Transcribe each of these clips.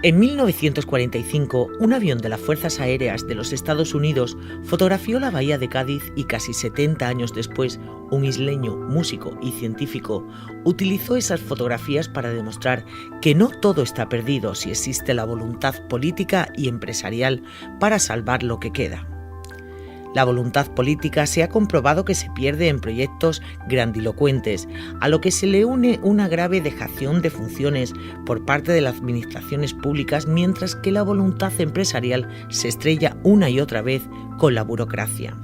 En 1945, un avión de las Fuerzas Aéreas de los Estados Unidos fotografió la bahía de Cádiz y casi 70 años después, un isleño, músico y científico utilizó esas fotografías para demostrar que no todo está perdido si existe la voluntad política y empresarial para salvar lo que queda. La voluntad política se ha comprobado que se pierde en proyectos grandilocuentes, a lo que se le une una grave dejación de funciones por parte de las administraciones públicas, mientras que la voluntad empresarial se estrella una y otra vez con la burocracia.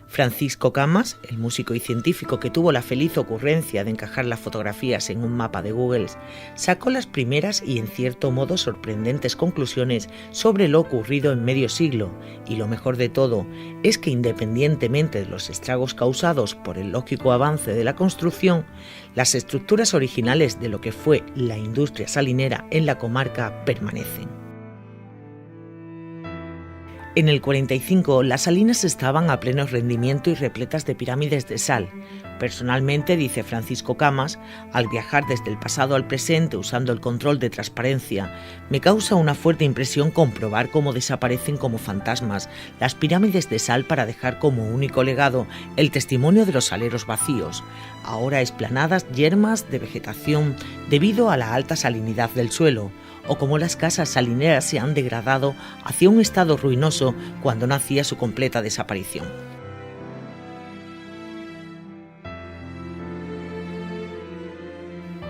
Francisco Camas, el músico y científico que tuvo la feliz ocurrencia de encajar las fotografías en un mapa de Google, sacó las primeras y en cierto modo sorprendentes conclusiones sobre lo ocurrido en medio siglo, y lo mejor de todo es que independientemente de los estragos causados por el lógico avance de la construcción, las estructuras originales de lo que fue la industria salinera en la comarca permanecen. En el 45, las salinas estaban a pleno rendimiento y repletas de pirámides de sal. Personalmente, dice Francisco Camas, al viajar desde el pasado al presente usando el control de transparencia, me causa una fuerte impresión comprobar cómo desaparecen como fantasmas las pirámides de sal para dejar como único legado el testimonio de los saleros vacíos, ahora esplanadas yermas de vegetación debido a la alta salinidad del suelo, o como las casas salineras se han degradado hacia un estado ruinoso cuando no hacía su completa desaparición.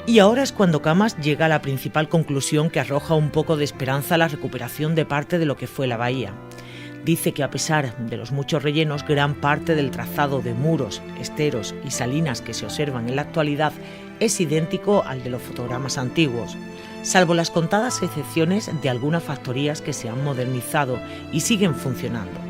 Y ahora es cuando Camas llega a la principal conclusión que arroja un poco de esperanza a la recuperación de parte de lo que fue la bahía. Dice que a pesar de los muchos rellenos, gran parte del trazado de muros, esteros y salinas que se observan en la actualidad es idéntico al de los fotogramas antiguos, salvo las contadas excepciones de algunas factorías que se han modernizado y siguen funcionando.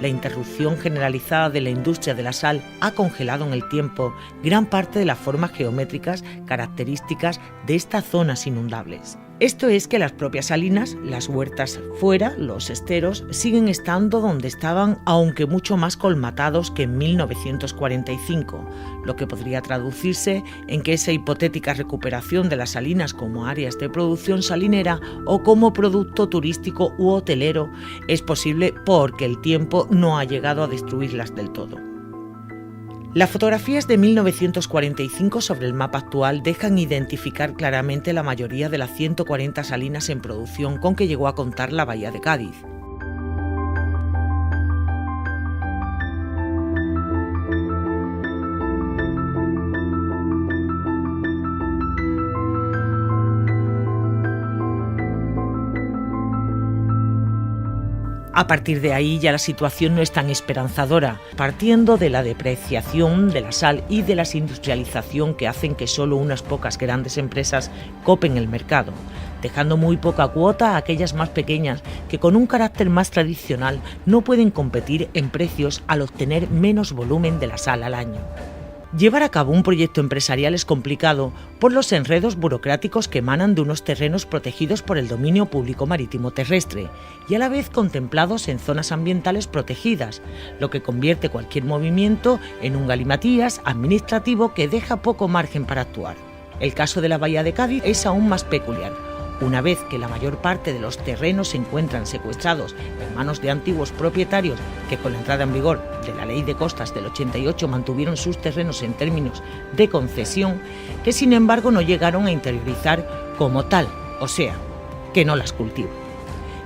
La interrupción generalizada de la industria de la sal ha congelado en el tiempo gran parte de las formas geométricas características de estas zonas inundables. Esto es que las propias salinas, las huertas fuera, los esteros, siguen estando donde estaban, aunque mucho más colmatados que en 1945, lo que podría traducirse en que esa hipotética recuperación de las salinas como áreas de producción salinera o como producto turístico u hotelero es posible porque el tiempo no ha llegado a destruirlas del todo. Las fotografías de 1945 sobre el mapa actual dejan identificar claramente la mayoría de las 140 salinas en producción con que llegó a contar la bahía de Cádiz. A partir de ahí ya la situación no es tan esperanzadora, partiendo de la depreciación de la sal y de la industrialización que hacen que solo unas pocas grandes empresas copen el mercado, dejando muy poca cuota a aquellas más pequeñas que con un carácter más tradicional no pueden competir en precios al obtener menos volumen de la sal al año. Llevar a cabo un proyecto empresarial es complicado por los enredos burocráticos que emanan de unos terrenos protegidos por el dominio público marítimo terrestre y a la vez contemplados en zonas ambientales protegidas, lo que convierte cualquier movimiento en un galimatías administrativo que deja poco margen para actuar. El caso de la bahía de Cádiz es aún más peculiar. Una vez que la mayor parte de los terrenos se encuentran secuestrados en manos de antiguos propietarios que con la entrada en vigor de la Ley de Costas del 88 mantuvieron sus terrenos en términos de concesión, que sin embargo no llegaron a interiorizar como tal, o sea, que no las cultivan.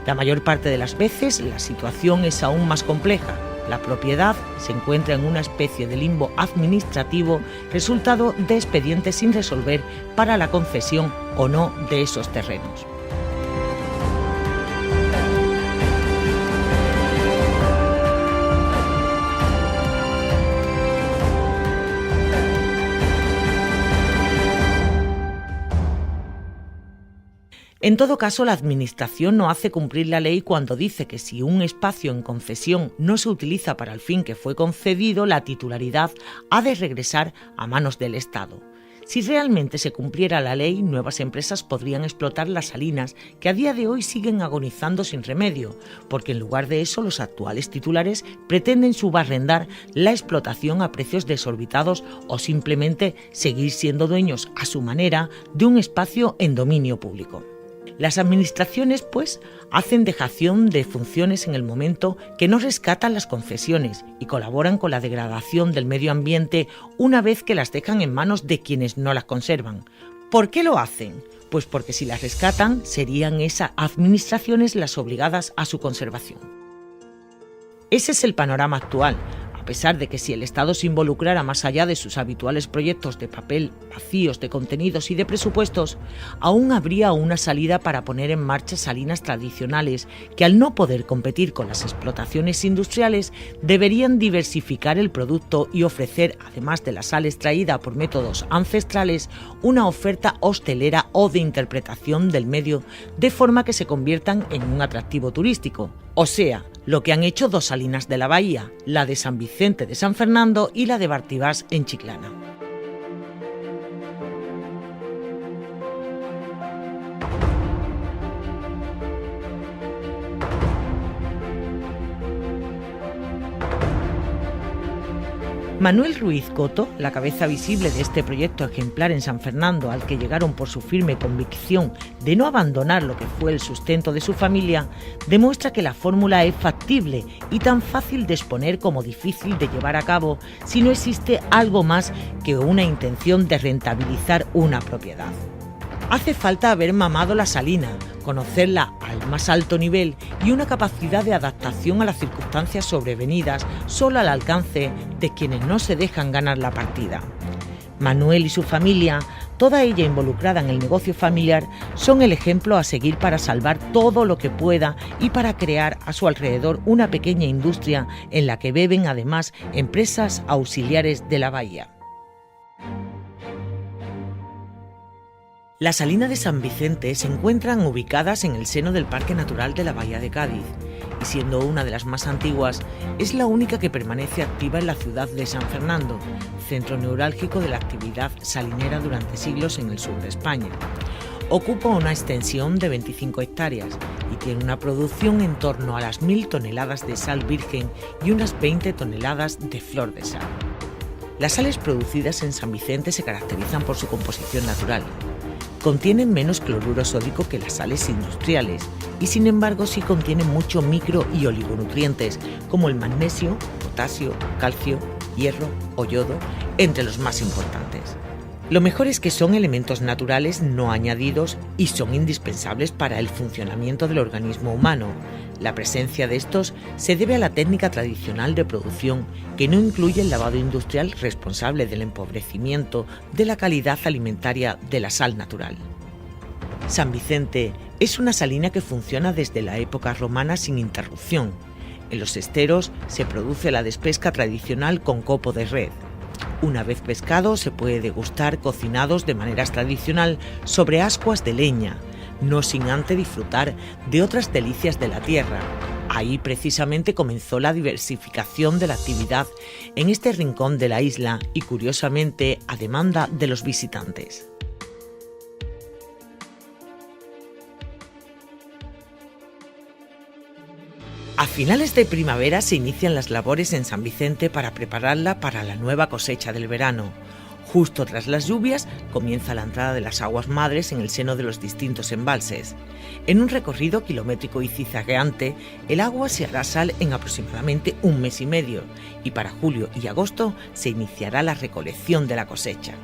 La mayor parte de las veces la situación es aún más compleja. La propiedad se encuentra en una especie de limbo administrativo, resultado de expedientes sin resolver para la concesión o no de esos terrenos. En todo caso, la Administración no hace cumplir la ley cuando dice que si un espacio en concesión no se utiliza para el fin que fue concedido, la titularidad ha de regresar a manos del Estado. Si realmente se cumpliera la ley, nuevas empresas podrían explotar las salinas que a día de hoy siguen agonizando sin remedio, porque en lugar de eso los actuales titulares pretenden subarrendar la explotación a precios desorbitados o simplemente seguir siendo dueños a su manera de un espacio en dominio público. Las administraciones, pues, hacen dejación de funciones en el momento que no rescatan las concesiones y colaboran con la degradación del medio ambiente una vez que las dejan en manos de quienes no las conservan. ¿Por qué lo hacen? Pues porque si las rescatan, serían esas administraciones las obligadas a su conservación. Ese es el panorama actual, a pesar de que si el Estado se involucrara más allá de sus habituales proyectos de papel vacíos de contenidos y de presupuestos, aún habría una salida para poner en marcha salinas tradicionales que, al no poder competir con las explotaciones industriales, deberían diversificar el producto y ofrecer, además de la sal extraída por métodos ancestrales, una oferta hostelera o de interpretación del medio, de forma que se conviertan en un atractivo turístico. O sea, lo que han hecho dos salinas de la bahía, la de San Vicente de San Fernando y la de Bartibás en Chiclana. Manuel Ruiz Coto, la cabeza visible de este proyecto ejemplar en San Fernando, al que llegaron por su firme convicción de no abandonar lo que fue el sustento de su familia, demuestra que la fórmula es factible y tan fácil de exponer como difícil de llevar a cabo si no existe algo más que una intención de rentabilizar una propiedad. Hace falta haber mamado la salina, conocerla al más alto nivel y una capacidad de adaptación a las circunstancias sobrevenidas solo al alcance de quienes no se dejan ganar la partida. Manuel y su familia, toda ella involucrada en el negocio familiar, son el ejemplo a seguir para salvar todo lo que pueda y para crear a su alrededor una pequeña industria en la que beben además empresas auxiliares de la bahía. Las salinas de San Vicente se encuentran ubicadas en el seno del Parque Natural de la Bahía de Cádiz y, siendo una de las más antiguas, es la única que permanece activa en la ciudad de San Fernando, centro neurálgico de la actividad salinera durante siglos en el sur de España. Ocupa una extensión de 25 hectáreas y tiene una producción en torno a las 1.000 toneladas de sal virgen y unas 20 toneladas de flor de sal. Las sales producidas en San Vicente se caracterizan por su composición natural. Contienen menos cloruro sódico que las sales industriales y, sin embargo, sí contienen mucho micro y oligonutrientes como el magnesio, potasio, calcio, hierro o yodo, entre los más importantes. Lo mejor es que son elementos naturales no añadidos y son indispensables para el funcionamiento del organismo humano. La presencia de estos se debe a la técnica tradicional de producción, que no incluye el lavado industrial responsable del empobrecimiento de la calidad alimentaria de la sal natural. San Vicente es una salina que funciona desde la época romana sin interrupción. En los esteros se produce la despesca tradicional con copo de red. Una vez pescado se puede degustar cocinados de manera tradicional sobre ascuas de leña, no sin antes disfrutar de otras delicias de la tierra. Ahí precisamente comenzó la diversificación de la actividad en este rincón de la isla y, curiosamente, a demanda de los visitantes. A finales de primavera se inician las labores en San Vicente para prepararla para la nueva cosecha del verano. Justo tras las lluvias comienza la entrada de las aguas madres en el seno de los distintos embalses. En un recorrido kilométrico y zigzagueante, el agua se hará sal en aproximadamente un mes y medio y para julio y agosto se iniciará la recolección de la cosecha.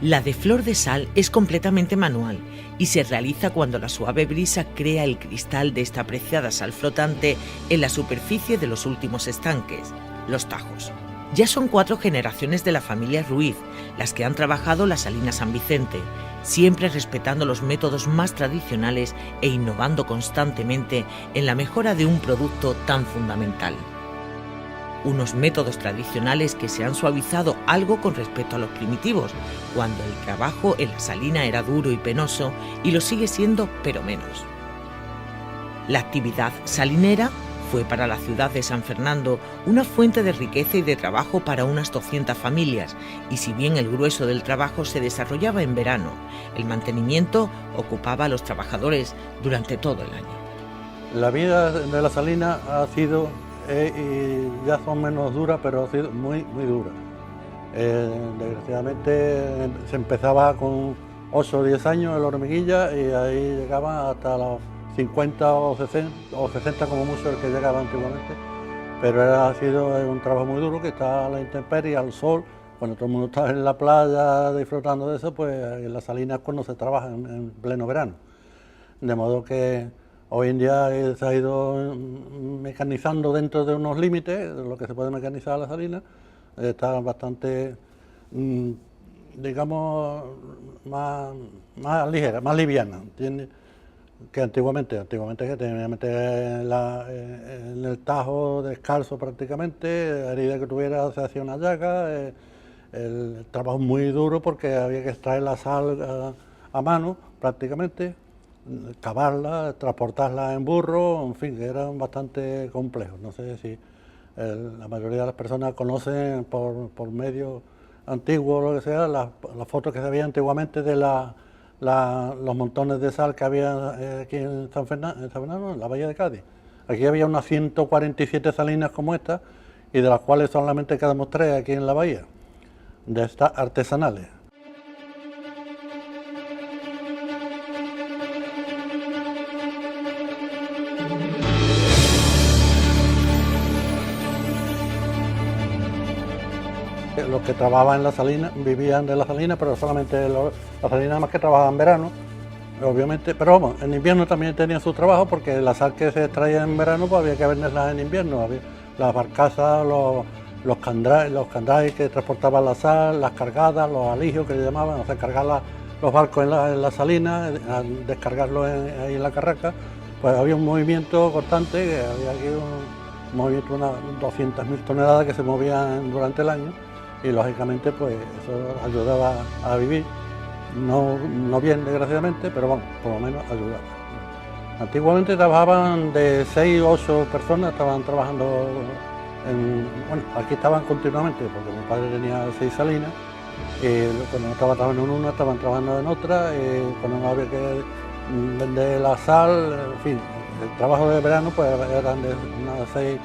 La de flor de sal es completamente manual y se realiza cuando la suave brisa crea el cristal de esta preciada sal flotante en la superficie de los últimos estanques, los tajos. Ya son 4 generaciones de la familia Ruiz las que han trabajado la salina San Vicente, siempre respetando los métodos más tradicionales e innovando constantemente en la mejora de un producto tan fundamental. Unos métodos tradicionales que se han suavizado algo con respecto a los primitivos, cuando el trabajo en la salina era duro y penoso y lo sigue siendo, pero menos. La actividad salinera fue para la ciudad de San Fernando una fuente de riqueza y de trabajo para unas 200 familias, y si bien el grueso del trabajo se desarrollaba en verano, el mantenimiento ocupaba a los trabajadores durante todo el año. La vida de la salina ha sido, ya son menos duras, pero ha sido muy dura. Desgraciadamente se empezaba con 8 o 10 años en la Hormiguilla, y ahí llegaban hasta los 50 o 60 como mucho el que llegaba antiguamente. Pero ha sido un trabajo muy duro, que está a la intemperie, al sol. Cuando todo el mundo está en la playa disfrutando de eso, pues en las salinas cuando se trabaja en pleno verano. De modo que hoy en día se ha ido mecanizando dentro de unos límites, de lo que se puede mecanizar a la salina. Está bastante, digamos, más ligera, más liviana, ¿entiendes? Que antiguamente que tenía que meter en el tajo descalzo prácticamente, la herida que tuviera se hacía una llaga, el trabajo muy duro porque había que extraer la sal a mano prácticamente, cavarla, transportarla en burro, en fin, que eran bastante complejos. No sé si la mayoría de las personas conocen por medios antiguos o lo que sea, las fotos que se veían antiguamente de los montones de sal que había aquí en San Fernando, en la bahía de Cádiz. Aquí había unas 147 salinas como esta, y de las cuales solamente quedamos 3 aquí en la bahía, de estas artesanales. Los que trabajaban en la salina vivían de la salina, pero solamente la salina más que trabajaban en verano, obviamente, pero vamos, en invierno también tenían su trabajo, porque la sal que se extraía en verano pues había que venderla en invierno. Había las barcazas, los candráis que transportaban la sal, las cargadas, los aligios que le llamaban, o sea, cargar los barcos en la salina, descargarlos ahí en la carraca. Pues había un movimiento constante, que había aquí un movimiento de unas 200.000 toneladas que se movían durante el año, y lógicamente pues eso ayudaba a vivir, no bien desgraciadamente, pero vamos, por lo menos ayudaba. Antiguamente trabajaban de 6 o 8 personas, estaban trabajando bueno, aquí estaban continuamente, porque mi padre tenía 6 salinas, y cuando no estaba trabajando en una, estaban trabajando en otra, y cuando no había que vender la sal, en fin, el trabajo de verano pues eran de unas 6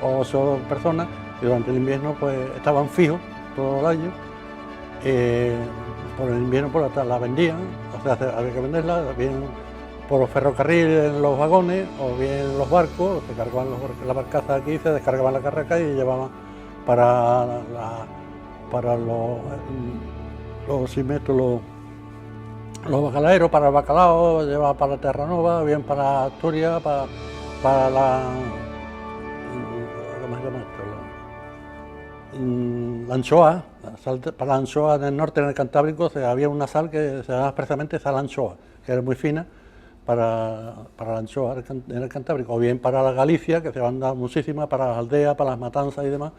o 8 personas, y durante el invierno pues estaban fijos todo el año. Por el invierno pues la vendían, o sea, había que venderla, bien por los ferrocarriles en los vagones, o bien los barcos, se cargaban la barcaza aquí, se descargaban la carraca y llevaban para los bacalaeros, para el bacalao, llevaban para Terranova, bien para Asturias, para la... ¿cómo se llama esto? La anchoa, para la anchoa en el norte, en el Cantábrico, había una sal que se llamaba expresamente sal anchoa, que era muy fina para la anchoa en el Cantábrico, o bien para la Galicia, que se vendía muchísima, para las aldeas, para las matanzas y demás,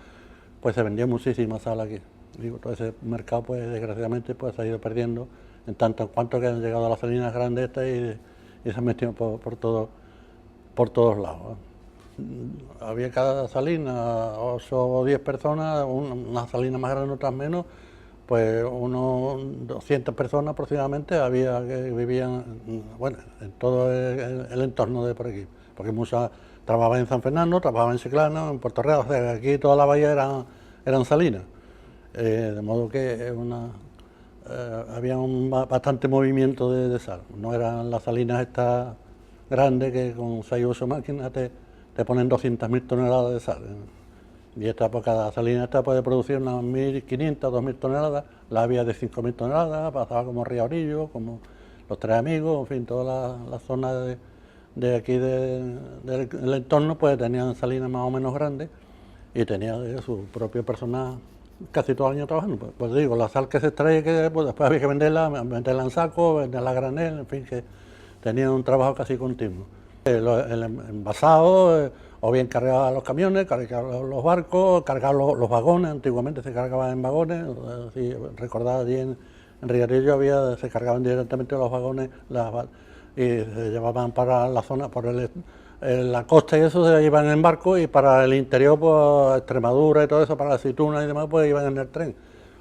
pues se vendía muchísima sal aquí. Digo, todo ese mercado, pues desgraciadamente, pues se ha ido perdiendo, en tanto en cuanto que han llegado a las salinas grandes estas y se han metido por todos lados. Había cada salina 8 o 10 personas, unas salinas más grandes, otras menos, pues unos 200 personas aproximadamente había que vivían, bueno, en todo el entorno de por aquí, porque muchas trabajaban en San Fernando, trabajaban en Chiclana, en Puerto Real, o sea, aquí toda la bahía eran salinas, de modo que había bastante movimiento de sal. No eran las salinas estas grandes que con 6 o 8 máquinas te ponen 200.000 toneladas de sal. Y cada salina esta puede producir unas 1.500, 2.000 toneladas, la había de 5.000 toneladas, pasaba como Río Orillo, como Los Tres Amigos, en fin, toda la zona de aquí del entorno, pues tenían salinas más o menos grandes, y tenía su propio personal casi todo el año trabajando. Pues digo, la sal que se extrae, pues después había que venderla en saco, venderla a granel, en fin, que tenía un trabajo casi continuo. El envasado, o bien cargar los camiones, cargar los barcos, cargar los vagones. Antiguamente se cargaban en vagones, si recordad allí en Riarillo se cargaban directamente los vagones y se llevaban para la zona, por la costa, y eso se iban en barco, y para el interior, pues Extremadura y todo eso, para la aceituna y demás, pues iban en el tren.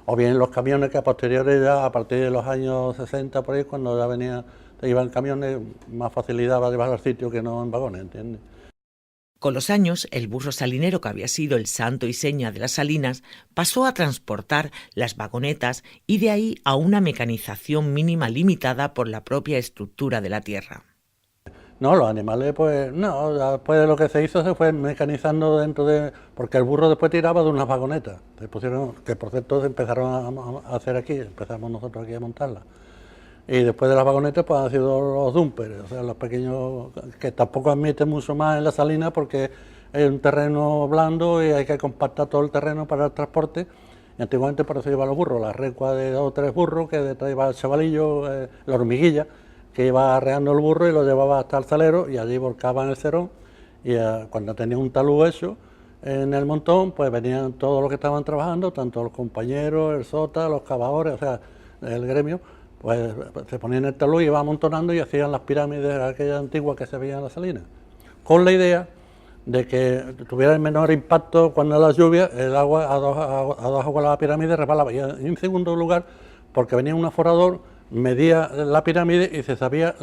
O bien los camiones, que a posteriores, ya a partir de los años 60 por ahí, cuando ya iban camiones, más facilidad para llevar al sitio que no en vagones, ¿entiendes? Con los años, el burro salinero, que había sido el santo y seña de las salinas, pasó a transportar las vagonetas y de ahí a una mecanización mínima limitada por la propia estructura de la tierra. No, los animales, pues no, después de lo que se hizo se fue mecanizando dentro de... porque el burro después tiraba de unas vagonetas, se pusieron, que por cierto se empezaron a hacer aquí, empezamos nosotros aquí a montarlas. Y después de las vagonetas pues han sido los dumpers, o sea, los pequeños, que tampoco admiten mucho más en la salina porque es un terreno blando y hay que compactar todo el terreno para el transporte. Y antiguamente por eso iban los burros, la recua de 2 o 3 burros, que detrás iba el chavalillo, la hormiguilla, que iba arreando el burro y lo llevaba hasta el salero y allí volcaban el cerón. Y cuando tenía un talud hecho en el montón, pues venían todos los que estaban trabajando, tanto los compañeros, el sota, los cavadores, o sea, el gremio, pues se ponían el talud y iban amontonando y hacían las pirámides aquellas antiguas que se veían en la salina, con la idea de que tuviera el menor impacto cuando las lluvias, el agua a dos aguas la pirámide resbalaba. Y en segundo lugar, porque venía un aforador, medía la pirámide y se sabía,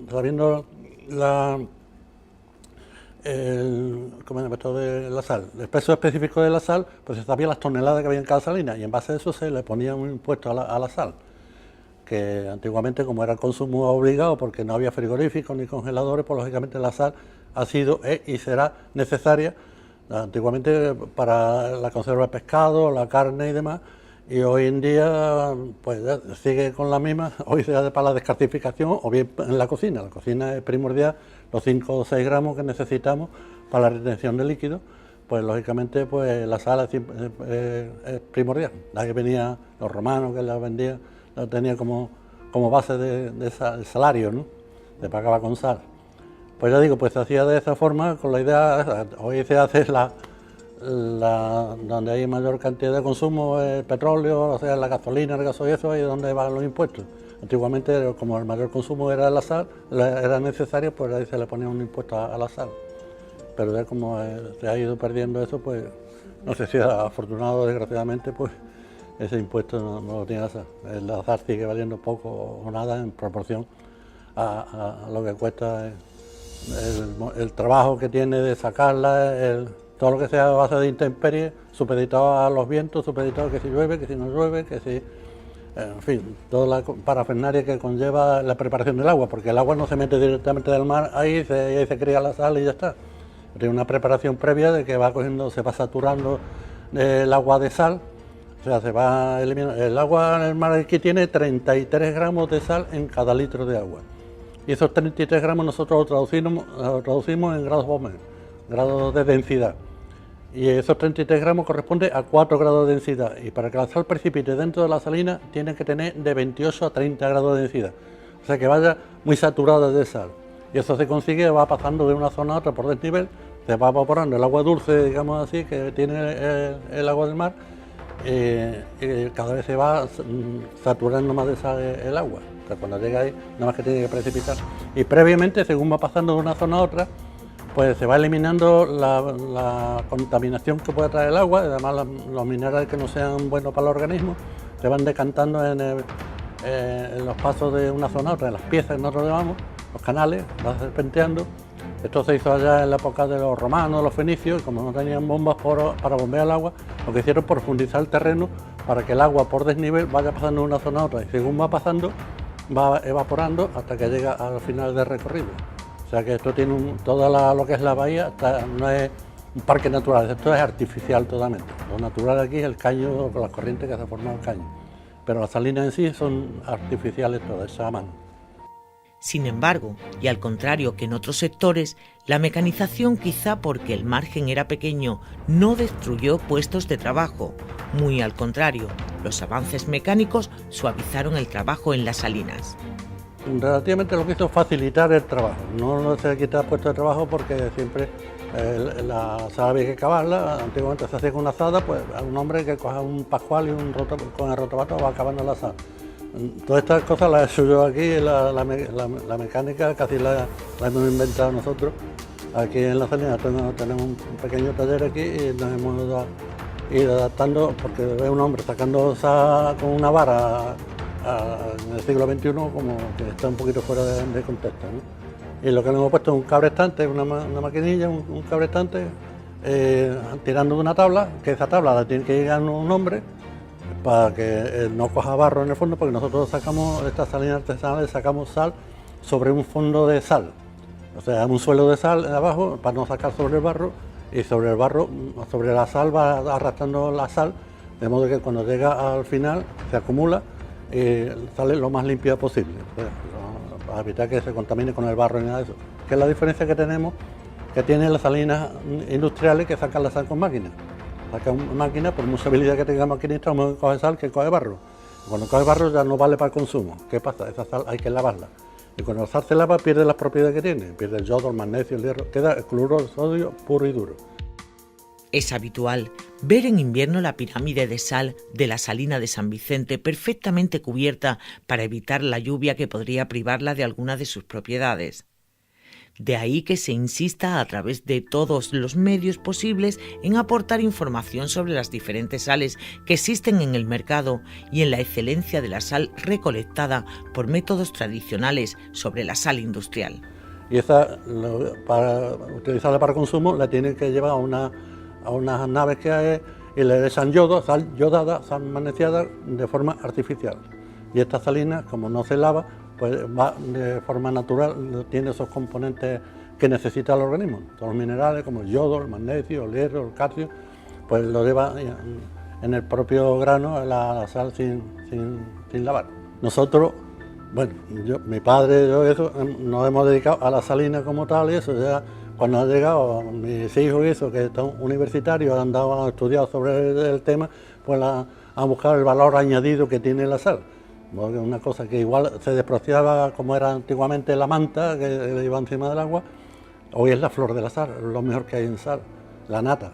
sabiendo la sal, el peso específico de la sal, pues se sabía las toneladas que había en cada salina y en base a eso se le ponía un impuesto a la sal, que antiguamente, como era el consumo obligado porque no había frigoríficos ni congeladores, pues lógicamente la sal ha sido y será necesaria antiguamente para la conserva de pescado, la carne y demás, y hoy en día pues sigue con la misma, hoy sea para la descalcificación o bien en la cocina es primordial, los 5 o 6 gramos que necesitamos para la retención de líquido, pues lógicamente pues la sal es primordial. De ahí venía los romanos que la vendían, la tenía como base de salario, ¿no? Se pagaba con sal. Pues ya digo, pues se hacía de esa forma, con la idea, hoy se hace donde hay mayor cantidad de consumo, el petróleo, o sea, la gasolina, el gasoil, eso ahí es donde van los impuestos. Antiguamente, como el mayor consumo era la sal, era necesario, pues ahí se le ponía un impuesto a la sal. Pero ya como se ha ido perdiendo eso, pues no sé si afortunado o desgraciadamente, pues ese impuesto no lo tiene la sal. La sal sigue valiendo poco o nada en proporción a lo que cuesta el trabajo que tiene de sacarla, todo lo que sea a base de intemperie, supeditado a los vientos, supeditado a que si llueve, que si no llueve, que si... En fin, toda la parafernalia que conlleva la preparación del agua, porque el agua no se mete directamente del mar, ahí se cría la sal y ya está. Tiene una preparación previa de que se va saturando el agua de sal, o sea, se va eliminando. El agua en el mar aquí tiene 33 gramos de sal en cada litro de agua. Y esos 33 gramos nosotros los traducimos en grados Böhmer, grados de densidad. Y esos 33 gramos corresponden a 4 grados de densidad. Y para que la sal precipite dentro de la salina, tiene que tener de 28 a 30 grados de densidad. O sea, que vaya muy saturada de sal. Y eso se consigue, va pasando de una zona a otra por desnivel, se va evaporando el agua dulce, digamos así, que tiene el agua del mar, y cada vez se va saturando más de sal el agua. O sea, cuando llega ahí, nada más que tiene que precipitar. Y previamente, según va pasando de una zona a otra, pues se va eliminando la contaminación que puede traer el agua, y además los minerales que no sean buenos para el organismo, se van decantando en los pasos de una zona a otra, en las piezas que nosotros llamamos, los canales, va serpenteando. Esto se hizo allá en la época de los romanos, los fenicios, y como no tenían bombas para bombear el agua, lo que hicieron es profundizar el terreno para que el agua por desnivel vaya pasando de una zona a otra, y según va pasando, va evaporando hasta que llega al final del recorrido. O sea que esto tiene lo que es la bahía, no es un parque natural, esto es artificial totalmente. Lo natural aquí es el caño, con las corrientes que se forman el caño. Pero las salinas en sí son artificiales todas, hechas a mano. Sin embargo, y al contrario que en otros sectores, la mecanización, quizá porque el margen era pequeño, no destruyó puestos de trabajo. Muy al contrario, los avances mecánicos suavizaron el trabajo en las salinas. Relativamente lo que hizo es facilitar el trabajo, no se quita puesto de trabajo porque siempre la sal había que cavarla, antiguamente se hacía con una azada, pues a un hombre que coja un pascual y con el rotovato va acabando la sal. Todas estas cosas las he hecho yo aquí, la mecánica casi la hemos inventado nosotros. Aquí en la salina tenemos un pequeño taller aquí y nos hemos ido adaptando, porque ve un hombre sacando sal con una vara en el siglo XXI como que está un poquito fuera de contexto, ¿no? y lo que le hemos puesto es un cabrestante, una maquinilla, un cabrestante, tirando de una tabla, que esa tabla la tiene que llegar un hombre para que no coja barro en el fondo, porque nosotros sacamos, estas salinas artesanales, sacamos sal sobre un fondo de sal, o sea, un suelo de sal abajo para no sacar sobre el barro, y sobre el barro, sobre la sal va arrastrando la sal, de modo que cuando llega al final se acumula y sale lo más limpia posible, para evitar que se contamine con el barro ni nada de eso. Que es la diferencia que tenemos, que tienen las salinas industriales, que sacan la sal con máquinas. Sacan máquinas, por mucha habilidad que tenga el maquinista, uno coge sal que coge barro. Cuando coge barro ya no vale para el consumo. ¿Qué pasa? Esa sal hay que lavarla. Y cuando la sal se lava pierde las propiedades que tiene, pierde el yodo, el magnesio, el hierro, queda el cloruro de sodio puro y duro. Es habitual ver en invierno la pirámide de sal de la salina de San Vicente perfectamente cubierta para evitar la lluvia que podría privarla de alguna de sus propiedades. De ahí que se insista a través de todos los medios posibles en aportar información sobre las diferentes sales que existen en el mercado y en la excelencia de la sal recolectada por métodos tradicionales sobre la sal industrial. Y esa, para utilizarla para consumo, la tienen que llevar a unas naves que hay y le echan yodo, sal yodada, sal magnesiada de forma artificial. Y esta salina, como no se lava, pues va de forma natural, tiene esos componentes que necesita el organismo. Todos los minerales como el yodo, el magnesio, el hierro, el calcio, pues lo lleva en el propio grano la sal sin lavar. Nosotros, bueno, mi padre, yo eso, nos hemos dedicado a la salina como tal y eso ya. Cuando han llegado mis hijos y eso, que están universitarios, han estudiado sobre el tema, pues han buscado el valor añadido que tiene la sal. Porque una cosa que igual se despreciaba como era antiguamente la manta, que iba encima del agua, hoy es la flor de la sal, lo mejor que hay en sal, la nata.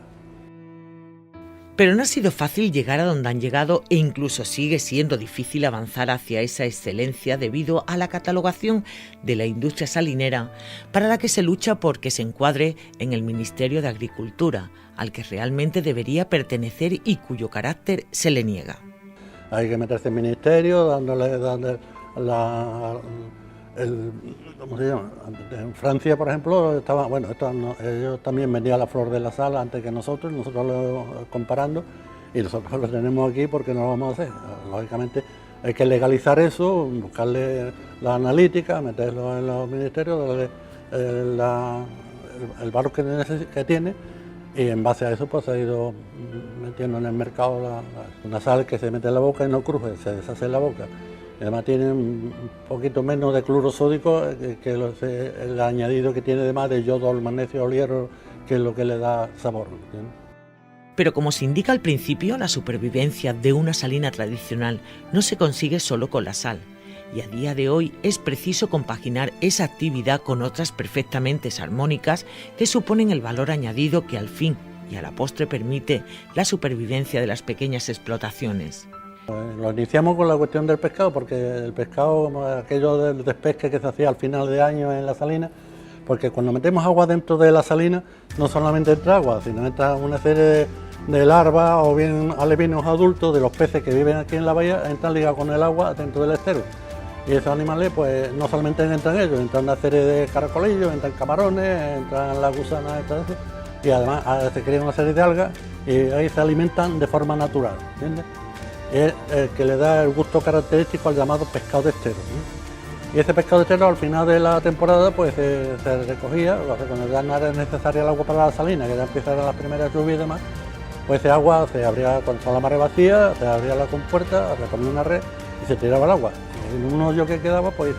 Pero no ha sido fácil llegar a donde han llegado e incluso sigue siendo difícil avanzar hacia esa excelencia debido a la catalogación de la industria salinera para la que se lucha por que se encuadre en el Ministerio de Agricultura, al que realmente debería pertenecer y cuyo carácter se le niega. Hay que meterse en ministerio, dándole ¿cómo se llama? En Francia, por ejemplo, ellos también vendían la flor de la sal antes que nosotros lo comparando, y nosotros lo tenemos aquí porque no lo vamos a hacer. Lógicamente hay que legalizar eso, buscarle la analítica, meterlo en los ministerios, darle el valor que tiene, y en base a eso pues se ha ido metiendo en el mercado una sal que se mete en la boca y no cruje, se deshace en la boca. Además tiene un poquito menos de cloruro sódico que el añadido que tiene además de yodo, el magnesio o el hierro, que es lo que le da sabor, ¿entiendes? Pero como se indica al principio, la supervivencia de una salina tradicional no se consigue solo con la sal. Y a día de hoy es preciso compaginar esa actividad con otras perfectamente armónicas que suponen el valor añadido que al fin y a la postre permite la supervivencia de las pequeñas explotaciones. Lo iniciamos con la cuestión del pescado, porque el pescado, aquello del despesque que se hacía al final de año en la salina, porque cuando metemos agua dentro de la salina, no solamente entra agua, sino entra una serie de larvas o bien alevinos adultos de los peces que viven aquí en la bahía, entran ligados con el agua dentro del estero. Y esos animales, pues no solamente entran ellos, entran una serie de caracolillos, entran camarones, entran las gusanas, y además se crean una serie de algas y ahí se alimentan de forma natural, ¿entiendes? Es el que le da el gusto característico al llamado pescado de estero, ¿no? Y ese pescado de estero al final de la temporada pues se recogía, cuando ya no era necesaria el agua para la salina, que ya empezaron las primeras lluvias y demás, pues ese agua se abría con toda la marea vacía, se abría la compuerta, se ponía una red y se tiraba el agua. En un hoyo que quedaba pues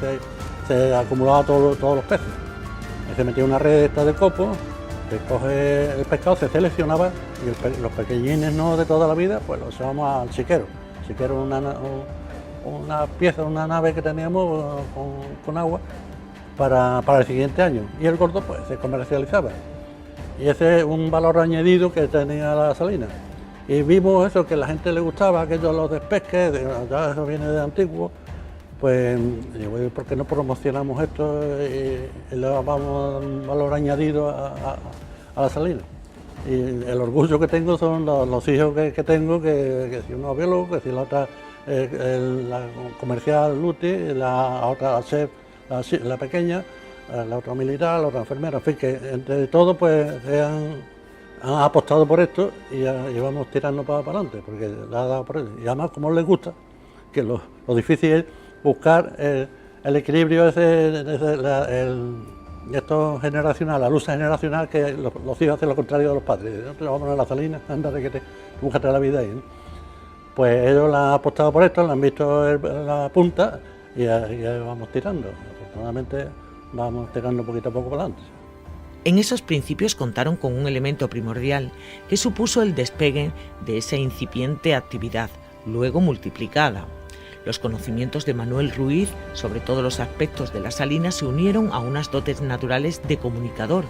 se acumulaba todos los peces. Y se metía una red esta de copo, se coge el pescado, se seleccionaba y los pequeñines no de toda la vida pues los llevamos al chiquero. El chiquero es una pieza, una nave que teníamos con agua para el siguiente año, y el gordo pues se comercializaba. Y ese es un valor añadido que tenía la salina. Y vimos eso, que a la gente le gustaba, aquellos los despesques, ya eso viene de antiguo, pues digo, ¿por qué no promocionamos esto y le damos un valor añadido a la salina? Y el orgullo que tengo son los hijos que tengo, que si uno es biólogo, que si la otra la comercial Luti, la otra la chef, la pequeña, la otra militar, la otra enfermera, en fin, que entre todos pues han apostado por esto y vamos tirando para adelante, porque le ha dado por eso. Y además, como les gusta, que lo difícil es buscar el equilibrio esto generacional, la lucha generacional, que los hijos hacen lo contrario de los padres. No te vamos a poner la salina, anda de que te búscate la vida ahí, ¿no? Pues ellos la han apostado por esto, la han visto la punta y ahí vamos tirando. Afortunadamente vamos tirando poquito a poco para adelante. En esos principios contaron con un elemento primordial que supuso el despegue de esa incipiente actividad, luego multiplicada. Los conocimientos de Manuel Ruiz sobre todos los aspectos de la salina se unieron a unas dotes naturales de comunicador,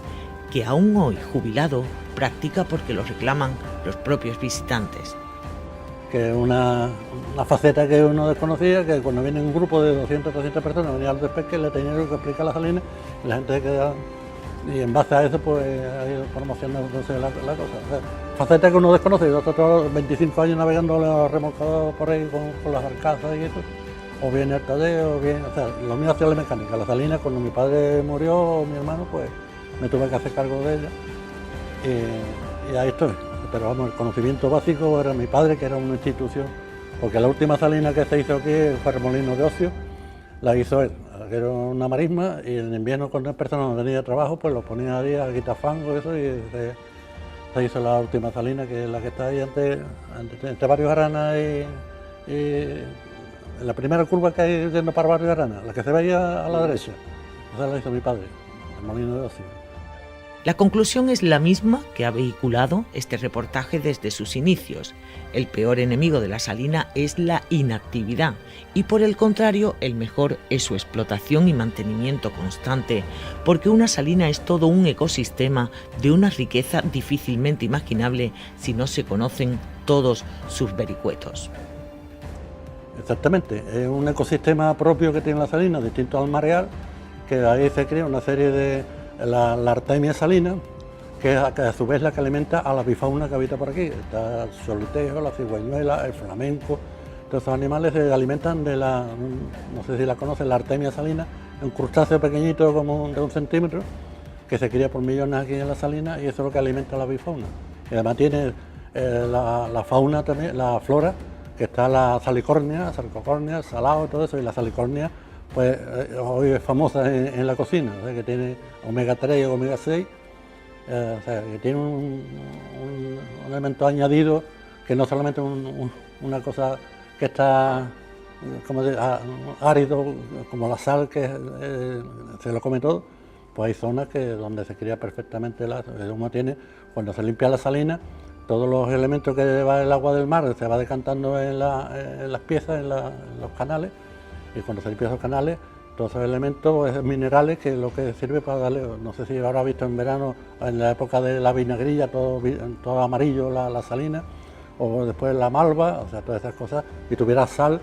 que aún hoy, jubilado, practica porque lo reclaman los propios visitantes. Que es una faceta que uno desconocía, que cuando viene un grupo de 200 o 300 personas, venía al despegue, le tenía que explicar la salina y la gente queda... Y en base a eso, pues, ha ido promocionando entonces la cosa. O sea, faceta que uno desconoce. Nosotros 25 años navegando remolcados por ahí con las barcazas y eso. O bien el tadeo, o bien... O sea, lo mío hacía la mecánica. La salina, cuando mi padre murió, mi hermano, pues, me tuve que hacer cargo de ella. Y ahí estoy. Pero vamos, el conocimiento básico era mi padre, que era una institución. Porque la última salina que se hizo aquí fue el Molino de Ocio, la hizo él. Que era una marisma, y en invierno cuando las personas no tenían trabajo, pues los ponía ahí a quitar fango, eso, y se hizo la última salina, que es la que está ahí entre Barrio Arana y en la primera curva que hay yendo para Barrio Arana, la que se veía a la derecha. Esa la hizo mi padre, el Molino de Ocio. La conclusión es la misma que ha vehiculado este reportaje desde sus inicios. El peor enemigo de la salina es la inactividad y, por el contrario, el mejor es su explotación y mantenimiento constante, porque una salina es todo un ecosistema de una riqueza difícilmente imaginable si no se conocen todos sus vericuetos. Exactamente, es un ecosistema propio que tiene la salina, distinto al mareal, que ahí se crea una serie de... La artemia salina, que a su vez la que alimenta a la bifauna que habita por aquí. Está el solitejo, la cigüeñuela, el flamenco. Todos esos animales se alimentan de la, no sé si la conocen, la artemia salina, un crustáceo pequeñito como de 1 centímetro, que se cría por millones aquí en la salina, y eso es lo que alimenta a la bifauna. Y además tiene la fauna también, la flora, que está la salicornia, sarcocornia, salado, todo eso, y la salicornia pues hoy es famosa en la cocina, o sea, que tiene omega 3 y omega 6, o sea, que tiene un elemento añadido, que no solamente una cosa que está como árido, como la sal, que se lo come todo. Pues hay zonas donde se cría perfectamente uno tiene, cuando se limpia la salina, todos los elementos que lleva el agua del mar se va decantando en las piezas, en los canales. Y cuando se limpian esos canales, todos esos elementos minerales, que es lo que sirve para darle, no sé si habrá visto en verano, en la época de la vinagrilla, todo amarillo la salina, o después la malva, o sea, todas esas cosas. Si tuviera sal,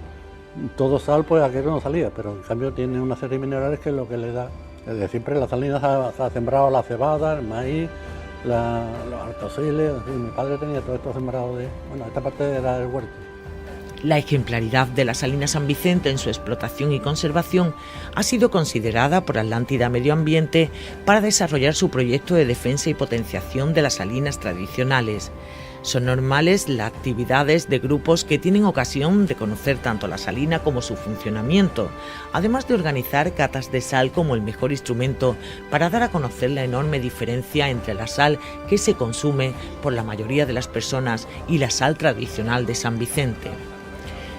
todo sal, pues aquello no salía, pero en cambio tiene una serie de minerales que es lo que le da. Desde siempre la salina se ha sembrado la cebada, el maíz, los altosiles, mi padre tenía todo esto sembrado esta parte era el huerto. La ejemplaridad de la salina San Vicente en su explotación y conservación ha sido considerada por Atlántida Medio Ambiente para desarrollar su proyecto de defensa y potenciación de las salinas tradicionales. Son normales las actividades de grupos que tienen ocasión de conocer tanto la salina como su funcionamiento, además de organizar catas de sal como el mejor instrumento para dar a conocer la enorme diferencia entre la sal que se consume por la mayoría de las personas y la sal tradicional de San Vicente.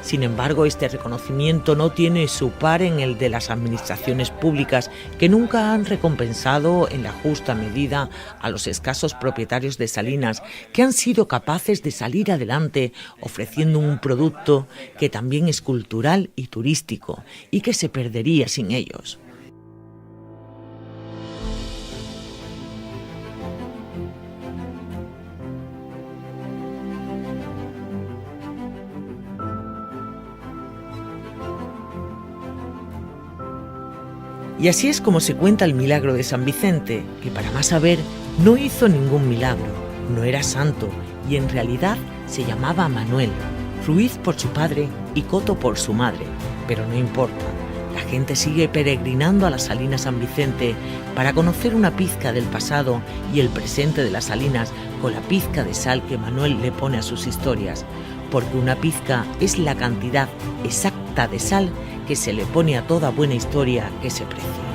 Sin embargo, este reconocimiento no tiene su par en el de las administraciones públicas, que nunca han recompensado en la justa medida a los escasos propietarios de salinas, que han sido capaces de salir adelante ofreciendo un producto que también es cultural y turístico, y que se perdería sin ellos. Y así es como se cuenta el milagro de San Vicente, que para más saber no hizo ningún milagro, no era santo y en realidad se llamaba Manuel, Ruiz por su padre y Coto por su madre, pero no importa, la gente sigue peregrinando a la Salina San Vicente para conocer una pizca del pasado y el presente de las salinas con la pizca de sal que Manuel le pone a sus historias, porque una pizca es la cantidad exacta de sal que se le pone a toda buena historia que se precie.